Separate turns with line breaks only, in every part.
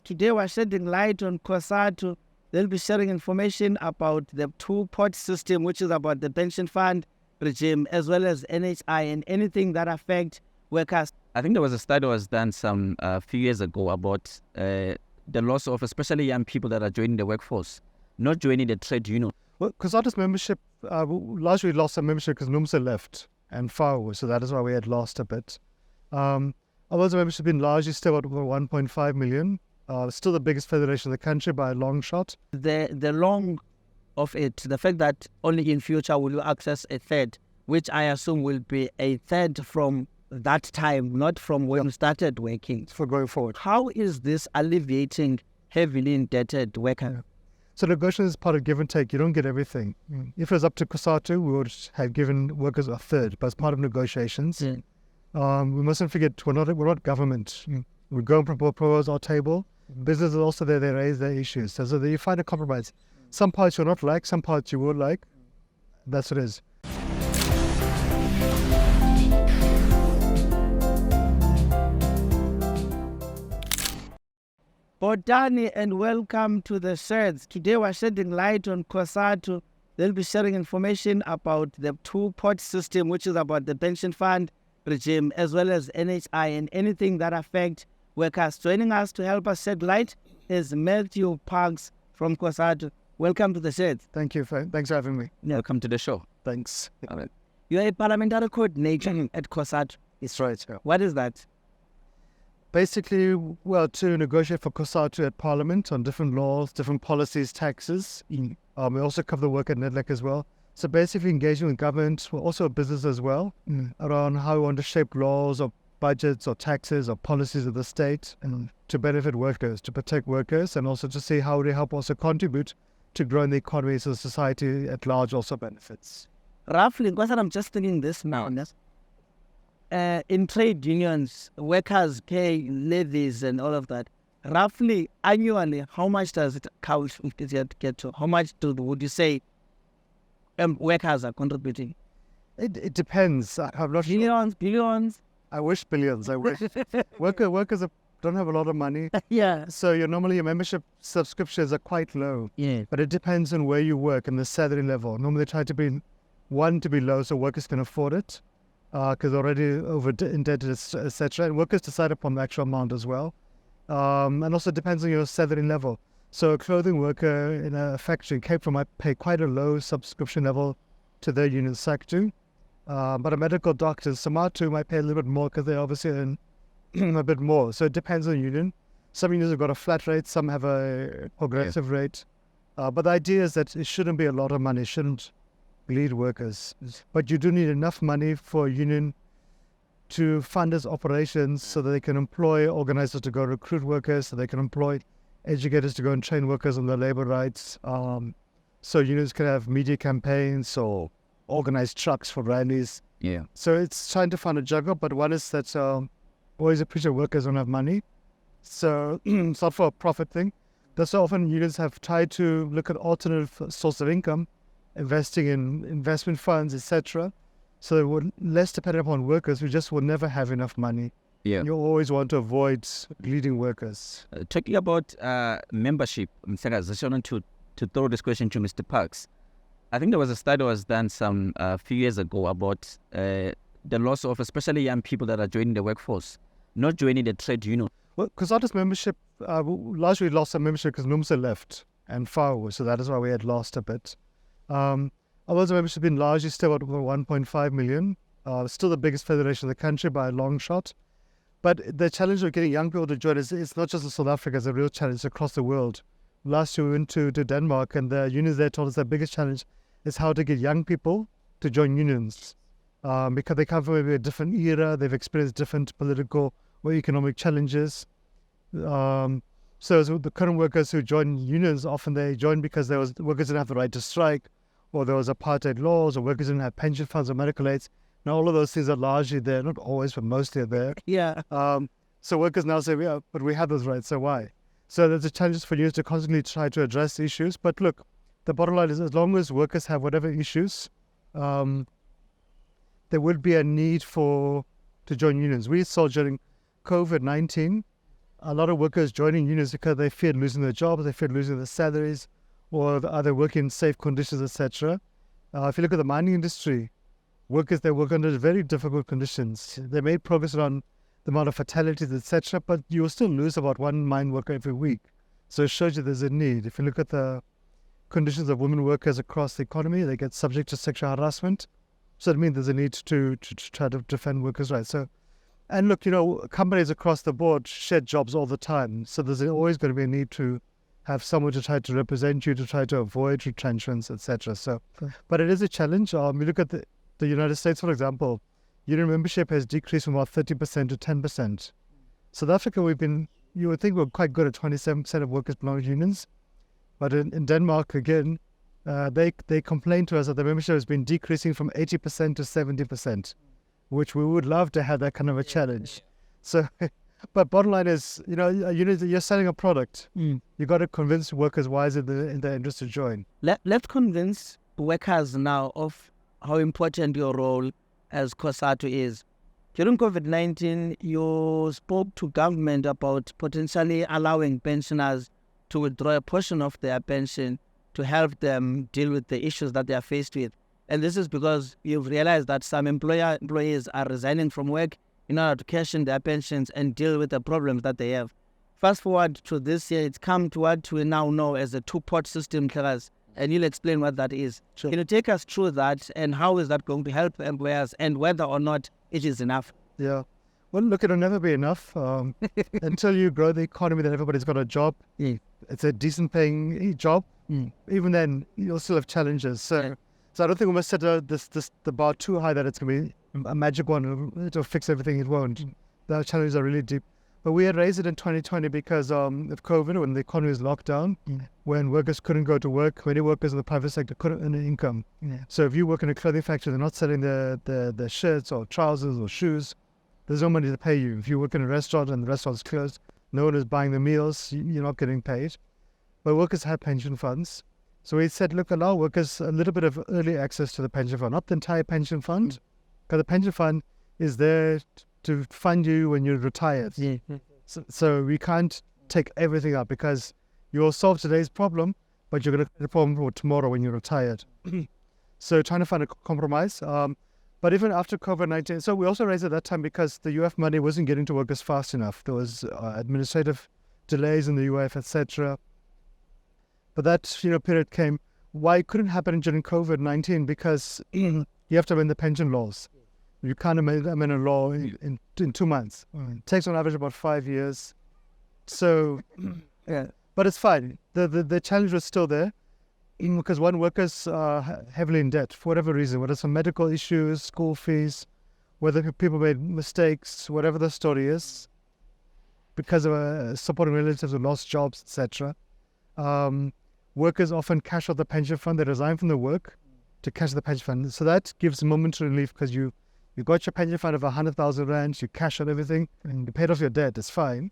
Today we're shedding light on COSATU. They'll be sharing information about the two-pot system, which is about the pension fund regime, as well as NHI and anything that affects workers.
I think there was a study that was done some few years ago about the loss of especially young people that are joining the workforce, not joining the trade union.
Well, COSATU's membership, largely lost our membership because NUMSA left and FAO, so that is why we had lost a bit. Otherwise, the membership has been largely still at 1.5 million. Still the biggest federation in the country by a long shot.
The long of it, the fact that only in future will you access a third, which I assume will be a third from that time, not from when you started working.
For going forward.
How is this alleviating heavily indebted workers?
So negotiation is part of give and take. You don't get everything. If it was up to COSATU, we would have given workers a third, but as part of negotiations. We mustn't forget, we're not government. We go and propose our table. Business is also there, they raise their issues. So you find a compromise. Some parts you'll not like, some parts you will like. That's what it is.
Botani, and welcome to the Sheds. Today we're shedding light on COSATU. They'll be sharing information about the two-pot system, which is about the pension fund regime, as well as NHI and anything that affects workers. Joining us to help us shed light is Matthew Parks from COSATU. Welcome to the Sheds.
Thank you. Thanks for having me.
Welcome to the show.
Thanks.
You're a parliamentary coordinator at COSATU.
It's right. Yeah.
What is that?
Basically, well, to negotiate for COSATU at Parliament on different laws, different policies, taxes. We also cover the work at NEDLAC as well. So basically engaging with government, well, also business as well, around how we want to shape laws or budgets or taxes or policies of the state and to benefit workers, to protect workers, and also to see how they help also contribute to growing the economy so society at large also benefits.
Roughly, because I'm just thinking this now. In trade unions, workers pay levies and all of that. Roughly, annually, how much does it count to get to? How much would you say workers are contributing?
It depends. I'm not
sure. Billions?
I wish billions. I wish. Workers don't have a lot of money.
Yeah.
So normally your membership subscriptions are quite low.
Yeah.
But it depends on where you work and the salary level. Normally they try to be low so workers can afford it. Because already over indebted, etc. And workers decide upon the actual amount as well. And also depends on your salary level. So a clothing worker in a factory in Cape Town might pay quite a low subscription level to their union SACTU. But a medical doctor, SOMATU, might pay a little bit more because they obviously earn a bit more. So it depends on the union. Some unions have got a flat rate, some have a progressive rate. But the idea is that it shouldn't be a lot of money. It shouldn't bleed workers. But you do need enough money for a union to fund its operations so that they can employ organizers to go recruit workers, so they can employ educators to go and train workers on their labor rights. So unions can have media campaigns or organize trucks for rallies.
Yeah.
So it's trying to find a juggle, but one is that always appreciate workers don't have money. So it's not for a profit thing. That's why often unions have tried to look at alternative source of income, investing in investment funds, etc. So they were less dependent upon workers who just will never have enough money.
Yeah.
You always want to avoid bleeding workers.
Talking about membership, Mr. I just wanted to throw this question to Mr. Parks. I think there was a study that was done some few years ago about the loss of especially young people that are joining the workforce, not joining the trade union.
Well, COSATU's membership, largely lost our membership because NUMSA left and FAO, so that is why we had lost a bit. Otherwise, the membership has been largely still at 1.5 million. Still the biggest federation in the country by a long shot. But the challenge of getting young people to join it's not just in South Africa, it's a real challenge across the world. Last year we went to Denmark and the unions there told us their biggest challenge is how to get young people to join unions. Because they come from maybe a different era, they've experienced different political or economic challenges. So the current workers who join unions, often they join because workers didn't have the right to strike, or there was apartheid laws, or workers didn't have pension funds or medical aids. Now all of those things are largely there, not always, but mostly are there.
Yeah.
So workers now say, yeah, but we have those rights, so why? So there's a challenge for unions to constantly try to address issues. But look, the bottom line is as long as workers have whatever issues, there would be a need to join unions. We saw during COVID-19, a lot of workers joining unions because they feared losing their jobs, they feared losing their salaries, or are they working in safe conditions, etc. If you look at the mining industry, workers, they work under very difficult conditions. They made progress on the amount of fatalities, etc., but you will still lose about one mine worker every week. So it shows you there's a need. If you look at the conditions of women workers across the economy, they get subject to sexual harassment. So it means there's a need to try to defend workers' rights. So, and look, companies across the board shed jobs all the time. So there's always going to be a need to have someone to try to represent you, to try to avoid retrenchments, etc. So, but it is a challenge. You look at the United States, for example, union membership has decreased from about 30% to 10%. South Africa, you would think we're quite good at 27% of workers belong to unions. But in Denmark, again, they complain to us that the membership has been decreasing from 80% to 70%, which we would love to have that kind of a challenge. So, but bottom line is, you're selling a product. You got to convince workers why is it in their interest to join.
Let's convince workers now of how important your role as COSATU is. During COVID-19, you spoke to government about potentially allowing pensioners to withdraw a portion of their pension to help them deal with the issues that they are faced with. And this is because you've realized that some employees are resigning from work in order to cash in their pensions and deal with the problems that they have. Fast forward to this year, it's come to what we now know as a two-pot system, Claras, and you'll explain what that is. Sure. Can you take us through that, and how is that going to help employers, and whether or not it is enough?
Yeah. Well, look, it'll never be enough until you grow the economy, that everybody's got a job. It's a decent paying job. Even then, you'll still have challenges. So I don't think we must set the bar too high that it's going to be a magic one. It'll fix everything. It won't. The challenges are really deep. But we had raised it in 2020 because of COVID, when the economy was locked down, when workers couldn't go to work, many workers in the private sector couldn't earn an income. So if you work in a clothing factory, they're not selling their shirts or trousers or shoes. There's no money to pay you. If you work in a restaurant and the restaurant's closed, no one is buying the meals, you're not getting paid. But workers have pension funds. So we said, look, allow workers a little bit of early access to the pension fund, not the entire pension fund, because the pension fund is there to fund you when you're retired. So we can't take everything up, because you will solve today's problem, but you're going to have a problem for tomorrow when you're retired. So trying to find a compromise. But even after COVID-19, so we also raised at that time because the UF money wasn't getting to workers fast enough. There was administrative delays in the UF, etc. But that period came. Why it couldn't happen during COVID-19? Because you have to amend the pension laws. You can't amend a law in 2 months. It takes on average about 5 years. So, but it's fine. The challenge was still there. Because workers are heavily in debt for whatever reason, whether it's some medical issues, school fees, whether people made mistakes, whatever the story is, because of supporting relatives who lost jobs, etc. Workers often cash out the pension fund. They resign from the work to cash the pension fund. So that gives momentary relief, because you got your pension fund of 100,000 rand, you cash out everything, and you paid off your debt. It's fine.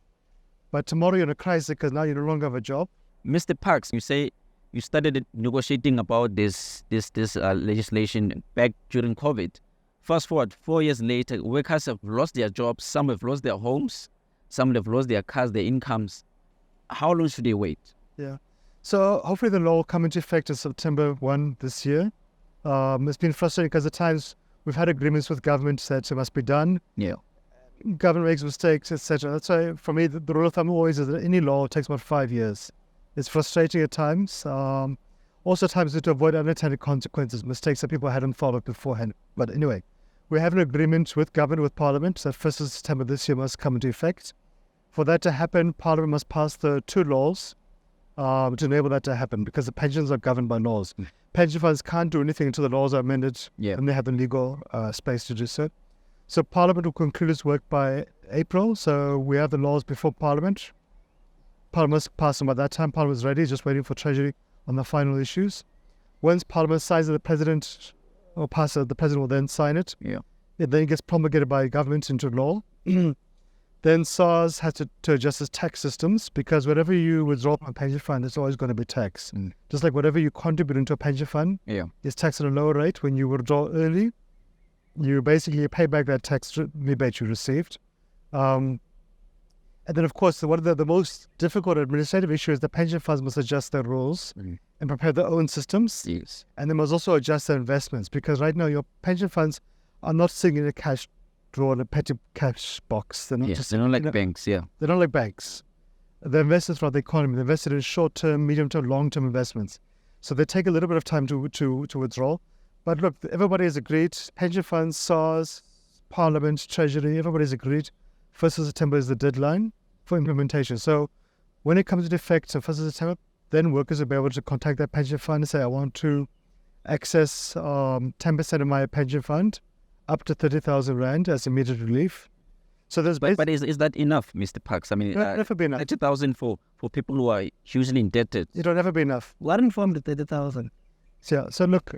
But tomorrow you're in a crisis because now you no longer have a job.
Mr. Parks, you say you started negotiating about this legislation back during COVID. Fast forward 4 years later, workers have lost their jobs. Some have lost their homes. Some have lost their cars, their incomes. How long should they wait?
Yeah. So hopefully the law will come into effect on September 1 this year. It's been frustrating because at times we've had agreements with government that it must be done. Government makes mistakes, etc. That's why, for me, the rule of thumb always is that any law takes about 5 years. It's frustrating at times. Also, at times to avoid unintended consequences, mistakes that people hadn't thought of beforehand. But anyway, we have an agreement with government, with Parliament, that 1st of September this year must come into effect. For that to happen, Parliament must pass the 2 laws to enable that to happen, because the pensions are governed by laws. Pension funds can't do anything until the laws are amended, and they have the legal space to do so. So Parliament will conclude its work by April. So we have the laws before Parliament. Parliament must pass them by that time. Parliament is ready, just waiting for Treasury on the final issues. Once Parliament signs it, the President will pass it, the President will then sign it. It then gets promulgated by government into law. Then SARS has to adjust its tax systems, because whatever you withdraw from a pension fund, it's always going to be taxed. Just like whatever you contribute into a pension fund is taxed at a lower rate. When you withdraw early, you basically pay back that tax rebate you received. And then, of course, one of the most difficult administrative issue is the pension funds must adjust their rules and prepare their own systems.
Yes.
And they must also adjust their investments, because right now your pension funds are not sitting in a cash drawer in a petty cash box. They're not
Yes,
just,
they're not like banks, yeah.
they're not like banks. They're invested throughout the economy. They're invested in short-term, medium-term, long-term investments. So they take a little bit of time to withdraw. But look, everybody has agreed. Pension funds, SARS, Parliament, Treasury, everybody's agreed. 1st of September is the deadline for implementation. So when it comes into effect on 1st of September, then workers will be able to contact their pension fund and say, I want to access 10% of my pension fund up to 30,000 Rand as immediate relief. So there's
But is that enough, Mr. Parks? I mean,
it'll never be enough.
30,000 for people who are hugely indebted.
It'll never be enough.
What informed the 30,000?
So look,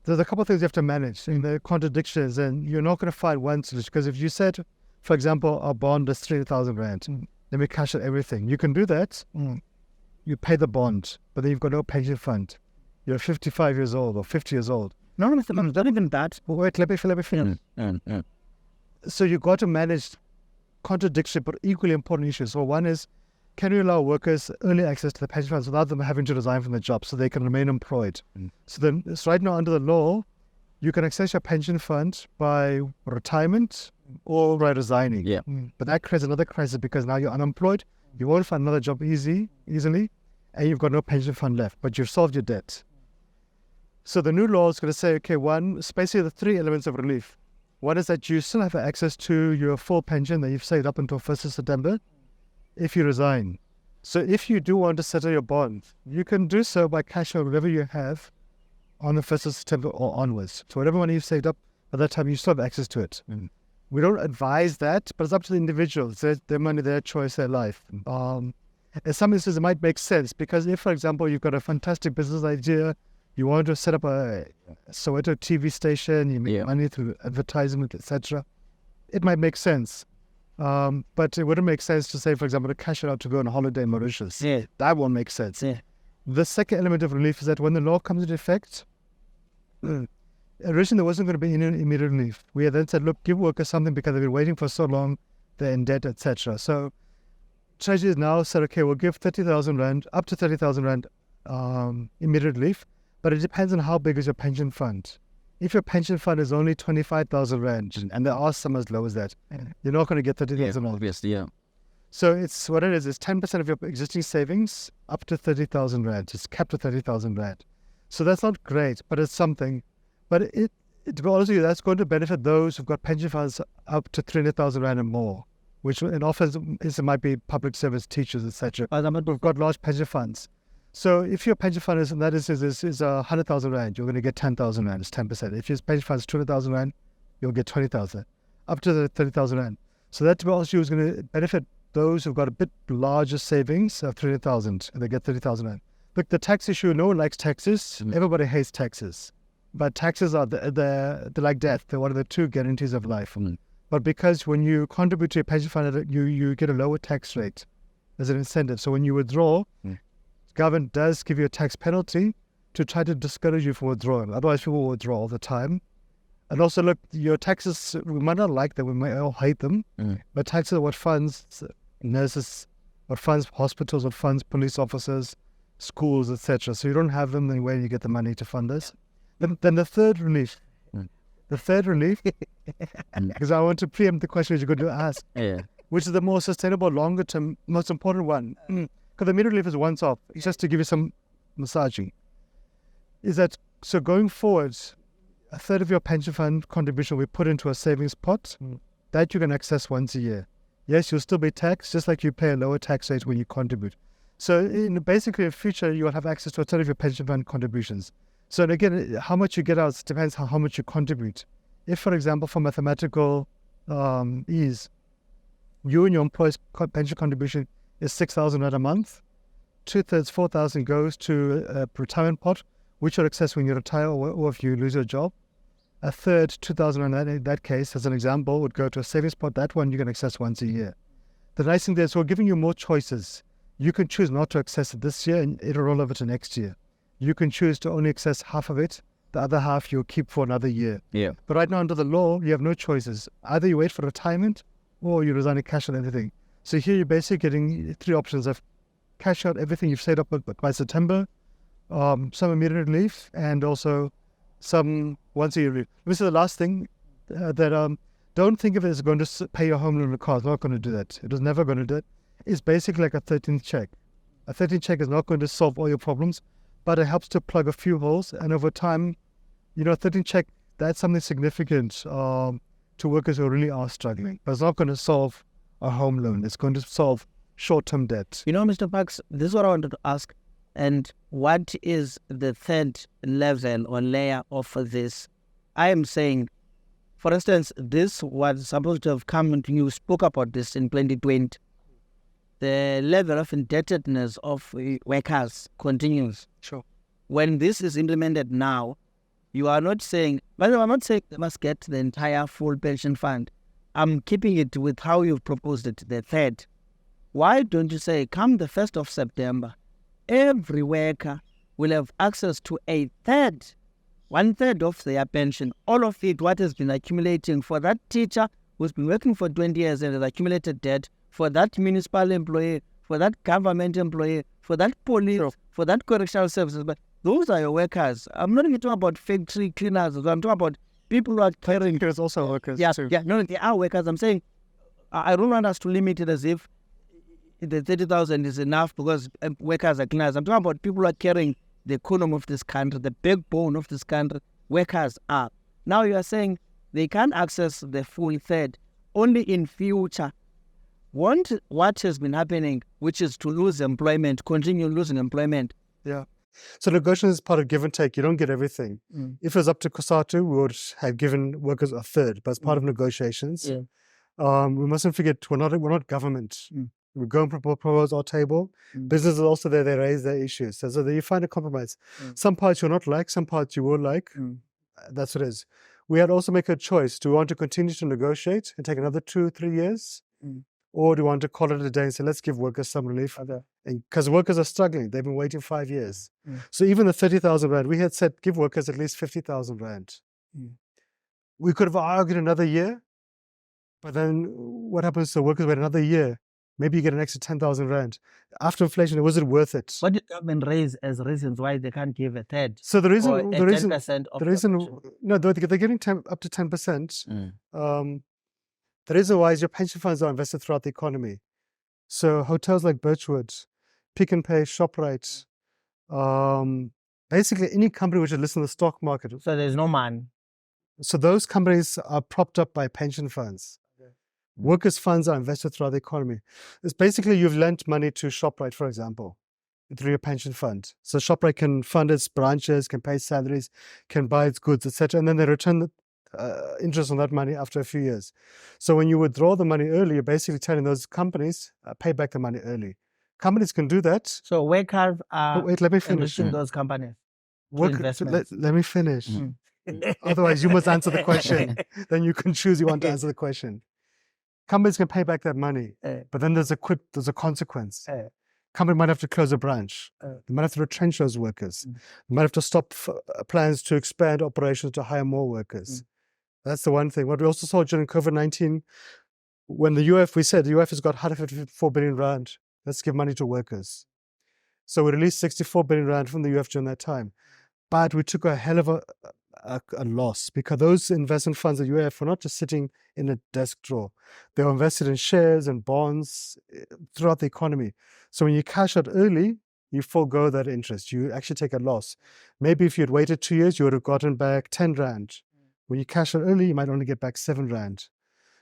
there's a couple of things you have to manage. And the contradictions, and you're not going to find one solution. Because if you said, for example, our bond is 3,000 Rand, then we cash out everything. You can do that. You pay the bond, but then you've got no pension fund. You're 55 years old or 50 years old.
No, Mr. Parks, not even that.
But wait, let me finish. So you've got to manage contradictory but equally important issues. So one is, can you allow workers early access to the pension funds without them having to resign from their job so they can remain employed? So right now under the law, you can access your pension fund by retirement or by resigning.
Yeah.
But that creates another crisis, because now you're unemployed, you won't find another job easily, and you've got no pension fund left, but you've solved your debt. So the new law is going to say, okay, it's basically the three elements of relief. One is that you still have access to your full pension that you've saved up until 1st of September if you resign. So if you do want to settle your bond, you can do so by cashing out whatever you have on the 1st of September or onwards. So whatever money you've saved up, by that time you still have access to it. We don't advise that, but it's up to the individuals. Their money, their choice, their life. In some instances, it might make sense, because if, for example, you've got a fantastic business idea, you want to set up a Soweto TV station, you make money through advertisement, etc., it might make sense. But it wouldn't make sense to say, for example, to cash it out to go on a holiday in Mauritius.
Yeah.
That won't make sense.
Yeah.
The second element of relief is that when the law comes into effect, originally there wasn't going to be any immediate relief. We had then said, look, give workers something because they've been waiting for so long, they're in debt, etc. So Treasury has now said, okay, we'll give 30,000 Rand, up to 30,000 Rand immediate relief, but it depends on how big is your pension fund. If your pension fund is only 25,000 Rand, and there are some as low as that, you're not going to get 30,000 Rand.
Obviously, yeah.
So it's what it is. It's 10% of your existing savings up to 30,000 Rand. It's capped at 30,000 Rand. So that's not great, but it's something. But to be honest with you, that's going to benefit those who've got pension funds up to 300,000 Rand and more, which in often it might be public service teachers, etc. We've got large pension funds. So if your pension fund is 100,000 Rand, you're going to get 10,000 Rand. It's 10%. If your pension fund is 200,000 Rand, you'll get 20,000, up to the 30,000 Rand. So that, to be honest with you, is going to benefit those who've got a bit larger savings of 300,000, and they get 30,000 Rand. Look, the tax issue, no one likes taxes. Everybody hates taxes. But taxes are they're like death. They're one of the two guarantees of life. But because when you contribute to your pension fund, you get a lower tax rate as an incentive. So when you withdraw, government does give you a tax penalty to try to discourage you from withdrawing. Otherwise, people will withdraw all the time. And also, look, your taxes, we might not like them, we might all hate them, but taxes are what funds nurses, what funds hospitals, what funds police officers, schools, etc. So you don't have them, then where do you get the money to fund this? Then the third relief, because I want to preempt the question you're going to ask, which is the more sustainable, longer term, most important one. Because the immediate relief is once off. It's just to give you some massaging. Is that, so going forward, a third of your pension fund contribution will be put into a savings pot that you can access once a year. Yes, you'll still be taxed, just like you pay a lower tax rate when you contribute. So basically in the future, you'll have access to a third of your pension fund contributions. So again, how much you get out depends on how much you contribute. If, for example, for mathematical ease, you and your employer's pension contribution is 6,000 Rand a month, 2/3, 4,000 goes to a retirement pot, which you'll access when you retire or if you lose your job. A third, 2,000 Rand in that case, as an example, would go to a savings pot. That one you can access once a year. The nice thing there is we're giving you more choices. You can choose not to access it this year and it'll roll over to next year. You can choose to only access half of it. The other half you'll keep for another year.
Yeah.
But right now under the law, you have no choices. Either you wait for retirement or you resign and cash on everything. So here you're basically getting three options of cash out everything you've saved up by September, some immediate relief, and also some once-a-year relief. This is the last thing that don't think of it as going to pay your home loan or car. It's not going to do that. It was never going to do it. It's basically like a 13th check. A 13th check is not going to solve all your problems, but it helps to plug a few holes. And over time, a 13th check, that's something significant to workers who really are struggling. But it's not going to solve a home loan. It's going to solve short-term debt.
Mr. Parks, this is what I wanted to ask. And what is the third level or layer of this? I am saying, for instance, this was supposed to have come, and you spoke about this in 2020. The level of indebtedness of workers continues.
Sure.
When this is implemented now, you are not saying, but I'm not saying they must get the entire full pension fund. I'm keeping it with how you've proposed it, the third. Why don't you say, come the 1st of September, every worker will have access to a third, 1/3 of their pension, all of it, what has been accumulating for that teacher who's been working for 20 years and has accumulated debt, for that municipal employee, for that government employee, for that police, for that correctional services. But those are your workers. I'm not even talking about factory cleaners. I'm talking about people who are carrying.
There's also workers too.
Yeah, no, they are workers. I'm saying I don't want us to limit it as if the 30,000 is enough because workers are cleaners. I'm talking about people who are carrying the economy of this country, the backbone of this country. Workers are. Now you are saying they can't access the full third only in future. What has been happening, which is to lose employment, continue losing employment.
Yeah. So negotiation is part of give and take. You don't get everything. If it was up to COSATU, we would have given workers a third, but it's part of negotiations.
Yeah.
We mustn't forget we're not government. We go and propose our table. Businesses also there, they raise their issues. So that you find a compromise. Some parts you'll not like, some parts you will like. That's what it is. We had also make a choice. Do we want to continue to negotiate and take another 2-3 years? Or do you want to call it a day and say, let's give workers some relief? Because workers are struggling. They've been waiting 5 years. So even the 30,000 Rand, we had said, give workers at least 50,000 Rand. We could have argued another year, but then what happens to workers wait another year? Maybe you get an extra 10,000 Rand. After inflation, was it worth it?
What did government raise as reasons why they can't give a third?
So the reason,
or 10% of
the reason, no, they're getting up to 10%. The reason why is your pension funds are invested throughout the economy. So hotels like Birchwood, Pick and Pay, ShopRite, basically any company which is listed in the stock market.
So there's no money.
So those companies are propped up by pension funds. Workers' funds are invested throughout the economy. It's basically you've lent money to ShopRite, for example, through your pension fund. So ShopRite can fund its branches, can pay salaries, can buy its goods, etc., and then they return the interest on that money after a few years. So when you withdraw the money early, you're basically telling those companies, pay back the money early. Companies can do that.
So workers are
wait, let me finish.
enriching those companies.
Let me finish. Otherwise, you must answer the question. Then you can choose you want to answer the question. Companies can pay back that money, but then there's a consequence. Company might have to close a branch. They might have to retrench those workers. They might have to stop plans to expand operations to hire more workers. That's the one thing. What we also saw during COVID-19, when we said the UF has got 154 billion Rand, let's give money to workers. So we released 64 billion Rand from the UF during that time. But we took a hell of a loss because those investment funds at UF were not just sitting in a desk drawer. They were invested in shares and bonds throughout the economy. So when you cash out early, you forego that interest. You actually take a loss. Maybe if you had waited 2 years, you would have gotten back 10 Rand. When you cash out early, you might only get back 7 Rand.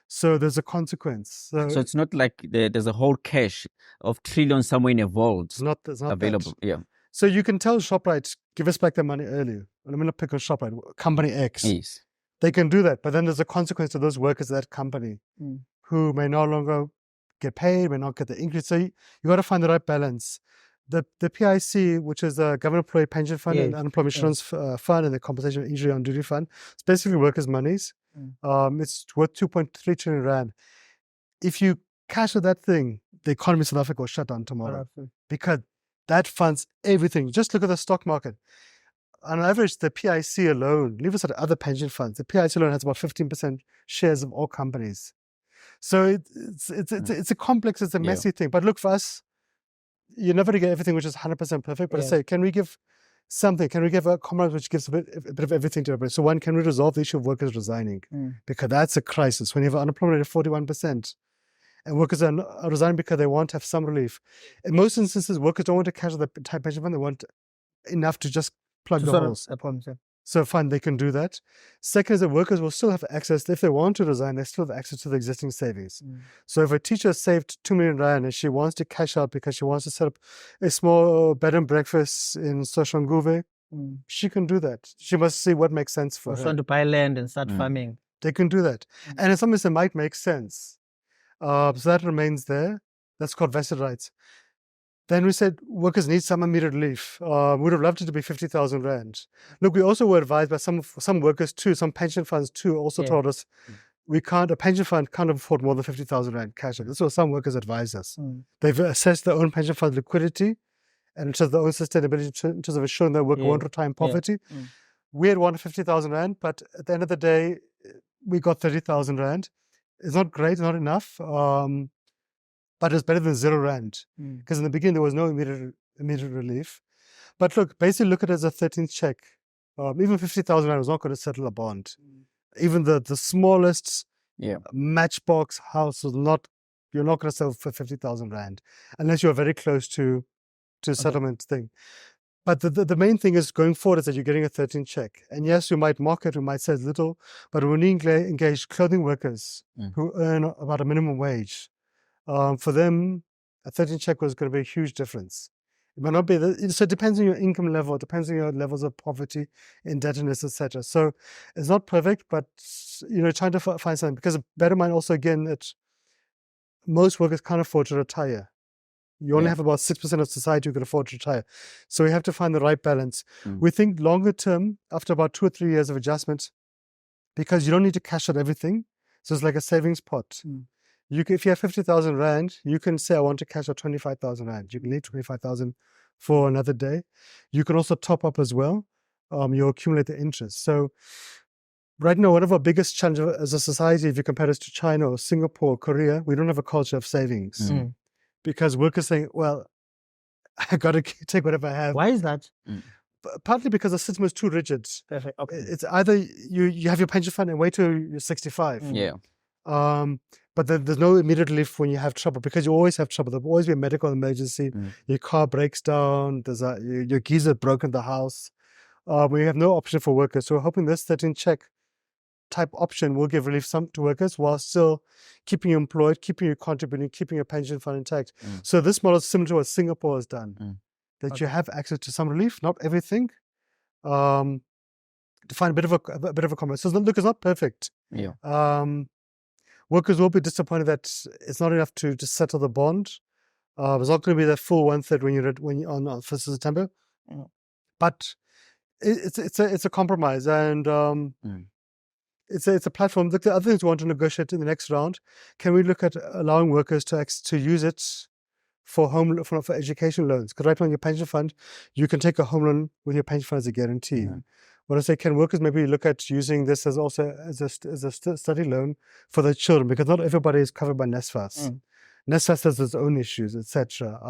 So there's a consequence. So
it's not like there's a whole cache of trillions somewhere in a vault
it's not
available.
That.
Yeah.
So you can tell ShopRite, give us back their money early. And I'm going to pick on ShopRite, company X.
Yes.
They can do that, but then there's a consequence to those workers at that company who may no longer get paid, may not get the increase. So you got to find the right balance. The PIC, which is the Government Employee Pension Fund and Unemployment Insurance Fund and the Compensation for Injury on Duty Fund, it's basically workers' monies. It's worth 2.3 trillion Rand. If you cash out that thing, the economy of South Africa will shut down tomorrow because that funds everything. Just look at the stock market. On average, the PIC alone, leave aside other pension funds, the PIC alone has about 15% shares of all companies. So it's a complex, it's a messy thing. But look, for us, you're never going to get everything which is 100% perfect. But I say, can we give something? Can we give a compromise which gives a bit of everything to everybody? So one, can we resolve the issue of workers resigning? Because that's a crisis. When you have unemployment rate of 41%, and workers are resigning because they want to have some relief. In most instances, workers don't want to cash out the entire pension fund. They want enough to just plug the holes. So fine, they can do that. Second is that workers will still have access, if they want to resign, they still have access to the existing savings. So if a teacher saved 2 million rand and she wants to cash out because she wants to set up a small bed and breakfast in Soshanguve, she can do that. She must see what makes sense for her.
Want to buy land and start farming.
They can do that. And in some ways, it might make sense. So that remains there. That's called vested rights. Then we said workers need some immediate relief. We would have loved it to be 50,000 rand. Look, we also were advised by some workers too, some pension funds too, also told us a pension fund can't afford more than 50,000 rand cash. This is what some workers advised us. They've assessed their own pension fund liquidity and in terms of their own sustainability, in terms of assuring their worker won't retire in poverty. We had wanted 50,000 rand, but at the end of the day, we got 30,000 rand. It's not great, it's not enough. But it's better than 0 rand. Because in the beginning, there was no immediate relief. But look, basically look at it as a 13th check. Even 50,000 rand was not going to settle a bond. Even the smallest matchbox house was not, you're not going to sell for 50,000 rand unless you're very close to settlement thing. But the main thing is going forward is that you're getting a 13th check. And yes, you might mock it, we might say it's little, but when you engage clothing workers who earn about a minimum wage, for them, a 13th check was going to be a huge difference. It might not be, so it depends on your income level, it depends on your levels of poverty, indebtedness, etc. So it's not perfect, but trying to find something, because bear in mind also again that most workers can't afford to retire. You only have about 6% of society who can afford to retire. So we have to find the right balance. We think longer term, after about 2 or 3 years of adjustment, because you don't need to cash out everything, so it's like a savings pot. If you have 50,000 rand, you can say, I want to cash out 25,000 rand. You can leave 25,000 for another day. You can also top up as well. You accumulate the interest. So right now, one of our biggest challenges as a society, if you compare us to China or Singapore or Korea, we don't have a culture of savings. Because workers saying, well, I got to take whatever I have.
Why is that?
Partly because the system is too rigid.
Perfect. Okay.
It's either you have your pension fund and wait till you're 65. But then there's no immediate relief when you have trouble, because you always have trouble. There'll always be a medical emergency. Your car breaks down. Your geyser broke in the house. We have no option for workers. So we're hoping this 13 check type option will give relief to workers while still keeping you employed, keeping you contributing, keeping your pension fund intact. So this model is similar to what Singapore has done. That you have access to some relief, not everything, to find a bit of a compromise. So look, it's not perfect. Workers will be disappointed that it's not enough to just settle the bond. It's not going to be the full 1/3 when you're on 1st of September. But it's a compromise, and it's a platform. Look, the other things we want to negotiate in the next round. Can we look at allowing workers to use it for education loans? Because right now in your pension fund, you can take a home loan with your pension fund as a guarantee. When I say, can workers maybe look at using this as a study loan for their children? Because not everybody is covered by NSFAS. NSFAS has its own issues, etc.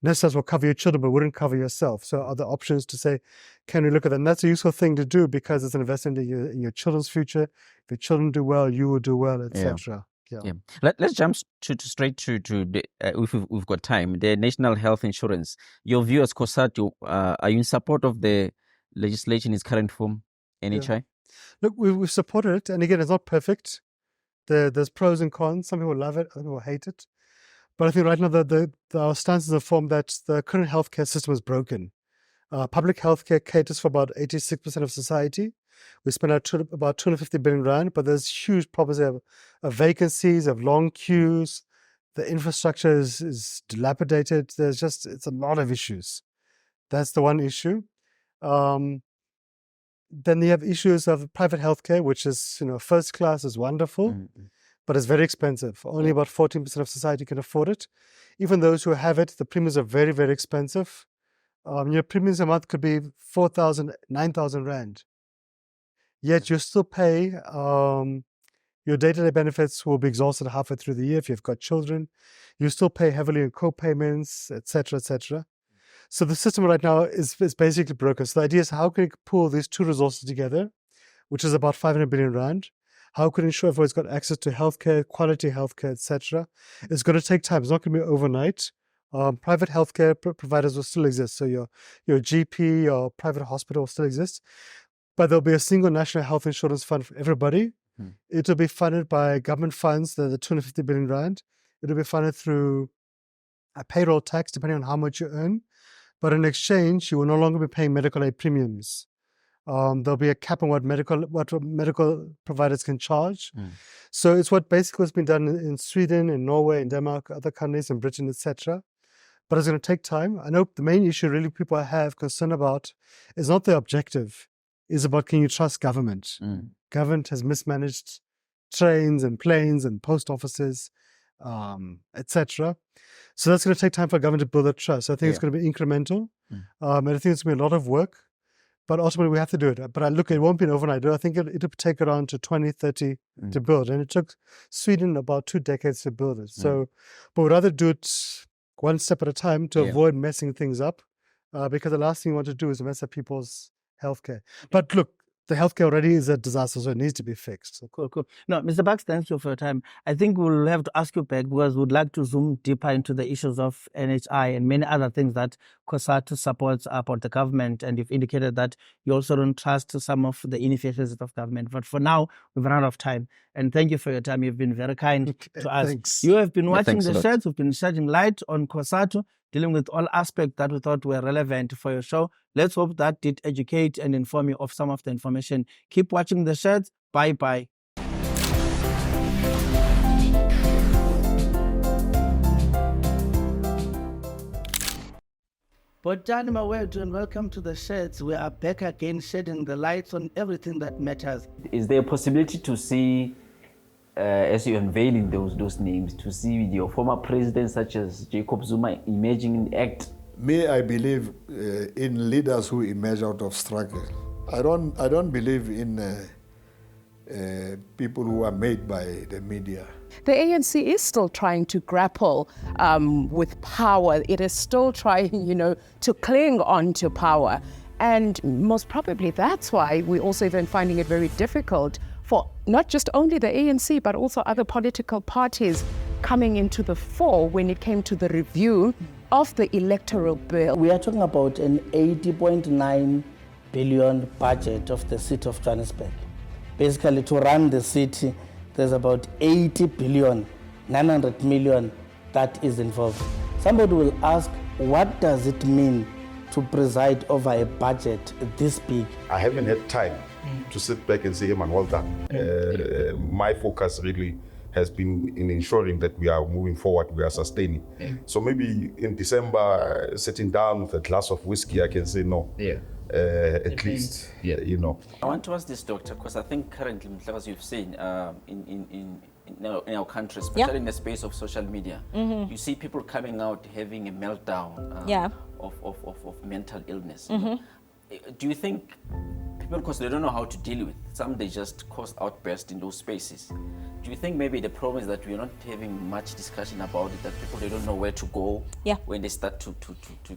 NSFAS will cover your children, but wouldn't cover yourself. So are there options to say, can we look at that? And that's a useful thing to do, because it's an investment in your children's future. If your children do well, you will do well, etc.
Let's jump straight to the, if we've got time, the National Health Insurance. Your view as COSATU, are you in support of the legislation in its current form, NHI?
Look, we've supported it, and again, it's not perfect. There's pros and cons. Some people love it, other people hate it. But I think right now our stance is a form that the current healthcare system is broken. Public healthcare caters for about 86% of society. We spend about 250 billion rand, but there's huge problems of vacancies, of long queues. The infrastructure is dilapidated. It's a lot of issues. That's the one issue. Then you have issues of private healthcare, which is, first class is wonderful, but it's very expensive. Only about 14% of society can afford it. Even those who have it, the premiums are very, very expensive. Your premiums a month could be 4,000, 9,000 rand. Yet you still pay Your day-to-day benefits will be exhausted halfway through the year if you've got children. You still pay heavily in co-payments, etc., etc. So the system right now is basically broken. So the idea is how can you pull these two resources together, which is about 500 billion rand. How can you ensure everyone's got access to healthcare, quality healthcare, etc. It's going to take time. It's not going to be overnight. Private healthcare providers will still exist. So your GP, your private hospital will still exist. But there'll be a single national health insurance fund for everybody. It will be funded by government funds, the 250 billion rand. It will be funded through a payroll tax, depending on how much you earn. But in exchange, you will no longer be paying medical aid premiums. There'll be a cap on what medical providers can charge. So it's what basically has been done in Sweden, in Norway, in Denmark, other countries, in Britain, etc. But it's going to take time. I know the main issue really people have concern about is not the objective, is about can you trust government? Government has mismanaged trains and planes and post offices, etc. So that's going to take time for government to build that trust. So I think it's going to be incremental. And I think it's going to be a lot of work. But ultimately, we have to do it. But it won't be an overnight. I think it'll take around to 2030 to build. And it took Sweden about 2 decades to build it. So, but we'd rather do it one step at a time to avoid messing things up. Because the last thing you want to do is mess up people's healthcare. But look, the healthcare already is a disaster, so it needs to be fixed. So.
Cool. No, Mr. Bucks, thank you for your time. I think we'll have to ask you back because we'd like to zoom deeper into the issues of NHI and many other things that COSATU supports about the government. And you've indicated that you also don't trust some of the inefficiencies of government. But for now, we've run out of time. And thank you for your time. You've been very kind to us.
Thanks.
You have been watching
thanks a
the
lot.
sheds. We've been shedding light on COSATU, dealing with all aspects that we thought were relevant for your show. Let's hope that did educate and inform you of some of the information. Keep watching the sheds. Bye-bye. Botani Mawedu, and welcome to the sheds. We are back again, shedding the lights on everything that matters.
Is there a possibility to see, as you're unveiling those names, to see your former presidents such as Jacob Zuma emerging in the act?
Me, I believe in leaders who emerge out of struggle. I don't believe in people who are made by the media.
The ANC is still trying to grapple with power. It is still trying, to cling on to power. And most probably that's why we're also even finding it very difficult for not just only the ANC, but also other political parties coming into the fore when it came to the review of the electoral bill.
We are talking about an 80.9 billion budget of the city of Johannesburg. Basically, to run the city, there's about 80 billion, 900 million that is involved. Somebody will ask, what does it mean to preside over a budget this big?
I haven't had time to sit back and say, hey man, well done. My focus really has been in ensuring that we are moving forward, we are sustaining. So maybe in December, sitting down with a glass of whiskey, I can say no. At least,
I want to ask this, doctor, because I think currently, as you've seen, in our country, especially in the space of social media, you see people coming out having a meltdown of mental illness. Do you think people, because they don't know how to deal with, some they just cause outbursts in those spaces. Do you think maybe the problem is that we're not having much discussion about it, that people, they don't know where to go when they start to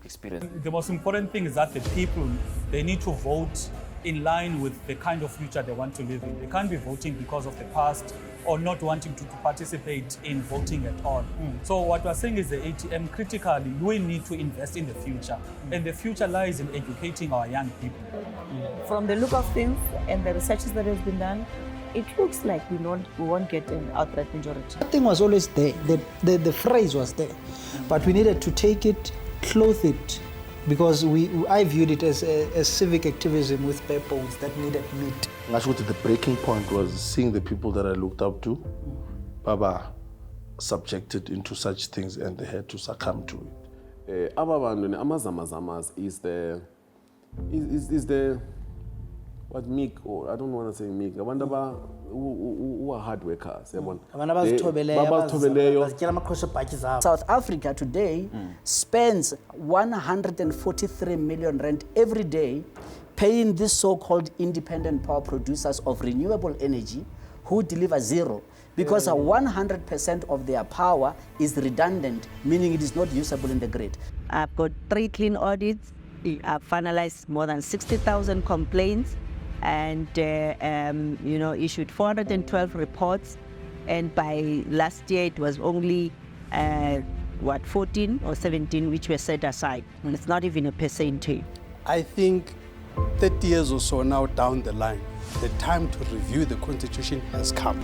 experience?
The most important thing is that the people, they need to vote in line with the kind of future they want to live in. They can't be voting because of the past or not wanting to participate in voting at all. So what we're saying is the ATM, critically, we need to invest in the future. And the future lies in educating our young people.
From the look of things and the researches that has been done, it looks like we won't get an outright majority.
The thing was always there, the phrase was there, but we needed to take it, clothe it, because I viewed it as a civic activism with purpose that needed meat.
Actually, the breaking point was seeing the people that I looked up to, Baba, subjected into such things, and they had to succumb to it.
Amazamazamas is the what meek, or I don't want to say meek. I wonder who are hard workers.
South Africa today spends 143 million rand every day paying these so-called independent power producers of renewable energy who deliver zero, because 100% of their power is redundant, meaning it is not usable in the grid.
I've got 3 clean audits. I've finalized more than 60,000 complaints and issued 412 reports. And by last year, it was only 14 or 17 which were set aside. And it's not even a percentage.
I think 30 years or so now down the line, the time to review the Constitution has come.